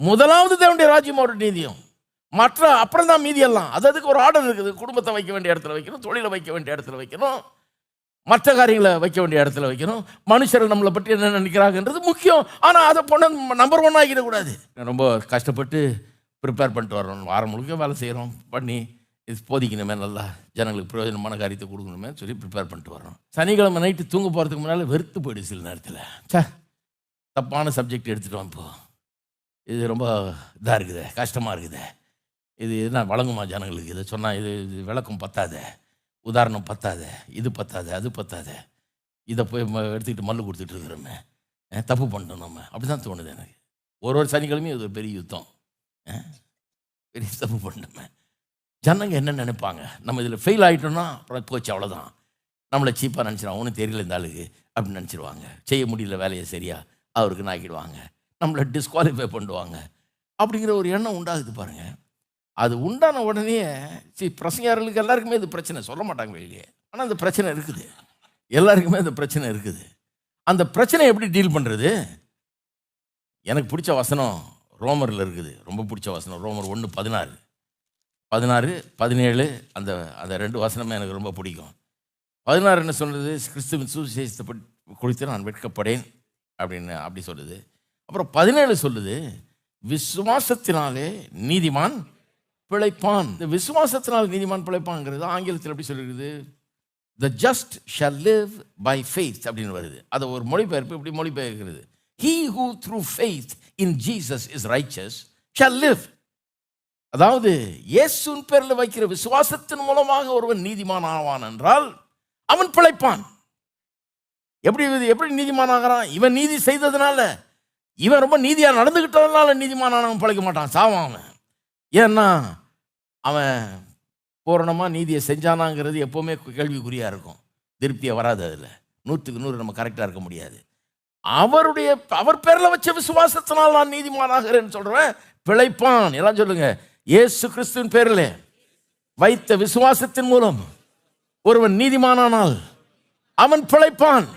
முதலாவது தேவனுடைய ராஜ்யம் அவருடைய நீதியும், மற்ற அப்புறம் தான் மீதி எல்லாம். அதுக்கு ஒரு ஆர்டர் இருக்குது. குடும்பத்தை வைக்க வேண்டிய இடத்துல வைக்கணும், தொழிலை வைக்க வேண்டிய இடத்துல வைக்கணும், மற்ற காரியங்களை வைக்க வேண்டிய இடத்துல வைக்கணும். மனுஷர்கள் நம்மளை பற்றி என்ன நினைக்கிறாங்கன்றது முக்கியம். ஆனால் அதை பொண்ணு நம்பர் 1 ஆகிடக்கூடாது. ரொம்ப கஷ்டப்பட்டு ப்ரிப்பேர் பண்ணிட்டு வரோம். வாரம் முழுக்க வேலை செய்கிறோம், பண்ணி இது போதிக்கணுமே, நல்லா ஜனங்களுக்கு பிரயோஜனமான காரியத்தை கொடுக்கணுமே சொல்லி ப்ரிப்பேர் பண்ணிட்டு வரோம். சனிக்கிழமை நைட்டு தூங்க போகிறதுக்கு முன்னால் வெறுத்து போயிடுது சில நேரத்தில். தப்பான சப்ஜெக்ட் எடுத்துகிட்டோம், இப்போது இது ரொம்ப இதாக இருக்குது, கஷ்டமாக இருக்குது, இது என்ன வழங்குமா ஜனங்களுக்கு, இதை சொன்னால் இது விளக்கம் பத்தாது, உதாரணம் பத்தாது, இது பத்தாது, அது பத்தாது, இதை போய் எடுத்துக்கிட்டு மல்லு கொடுத்துட்டு இருக்கிறோமே, தப்பு பண்ணிட்டோம் நம்ம. அப்படி தான் தோணுது எனக்கு. ஒரு சனிக்கிழமையும் இது ஒரு பெரிய யுத்தம், பெரிய தப்பு பண்ணிட்டோமே. ஜனங்க என்ன நினைப்பாங்க, நம்ம இதில் ஃபெயில் ஆகிட்டோம்னா அப்புறம் போச்சு, அவ்வளோதான், நம்மளை சீப்பாக நினச்சிடுவாங்க, ஒன்றும் தெரியல இந்த ஆளுக்கு அப்படின்னு நினச்சிடுவாங்க. செய்ய முடியல வேலையை சரியா அவருக்கு நாக்கிடுவாங்க, நம்மளை டிஸ்குவாலிஃபை பண்ணுவாங்க. அப்படிங்கிற ஒரு எண்ணம் உண்டாகுது பாருங்கள். அது உண்டான உடனே பிரசங்கியாளர்களுக்கு எல்லாருக்குமே இது பிரச்சனை, சொல்ல மாட்டாங்க வெளியே, ஆனால் அந்த பிரச்சனை இருக்குது, எல்லாருக்குமே அந்த பிரச்சனை இருக்குது. அந்த பிரச்சனை எப்படி டீல் பண்ணுறது? எனக்கு பிடிச்ச வசனம் ரோமரில் இருக்குது, ரொம்ப பிடிச்ச வசனம் ரோமர் 1:16, 16, 17 அந்த அந்த 2 வசனமே எனக்கு ரொம்ப பிடிக்கும். 16 என்ன சொல்கிறது? கிறிஸ்துவின் சுவிசேஷத்தை குறித்து நான் வெட்கப்படேன் அப்படின்னு அப்படி சொல்லுது. அப்புறம் 17 சொல்லுது, விசுவாசத்தினாலே நீதிமான் பிழைப்பான். இந்த விசுவாசத்தினால் நீதிமான் பிழைப்பான்ங்கிறது ஆங்கிலத்தில் எப்படி சொல்லிருக்குது? The just shall live by faith அப்படின்னு வருது. அதை ஒரு மொழிபெயர்ப்பு இப்படி மொழிபெயர்க்கிறது, he who through faith in Jesus is righteous shall live. அதாவது இயேசுவின் பேரில் வைக்கிற விசுவாசத்தின் மூலமாக ஒருவன் நீதிமான் ஆவான் என்றால் அவன் பிழைப்பான். எப்படி நீதிமான் ஆகிறான்? இவன் நீதி செய்ததுனால, இவன் ரொம்ப நீதியாக நடந்துக்கிட்டதுனால நீதிமான் ஆனவன் பிழைக்க மாட்டான், சாவான் அவன். ஏன்னா அவன் பூரணமாக நீதியை செஞ்சானாங்கிறது எப்போவுமே கேள்விக்குறியாக இருக்கும், திருப்தியாக வராது. அதில் 100க்கு 100 நம்ம கரெக்டாக இருக்க முடியாது. அவர் பேரில் வச்ச விசுவாசத்தினால் நான் நீதிமானாகிறேன்னு சொல்கிறேன், பிழைப்பான். எல்லாம் சொல்லுங்க, இயேசு கிறிஸ்துவின் பேரில் வைத்த விசுவாசத்தின் மூலம் ஒருவன் நீதிமானானால் அவன் பிழைப்பான்.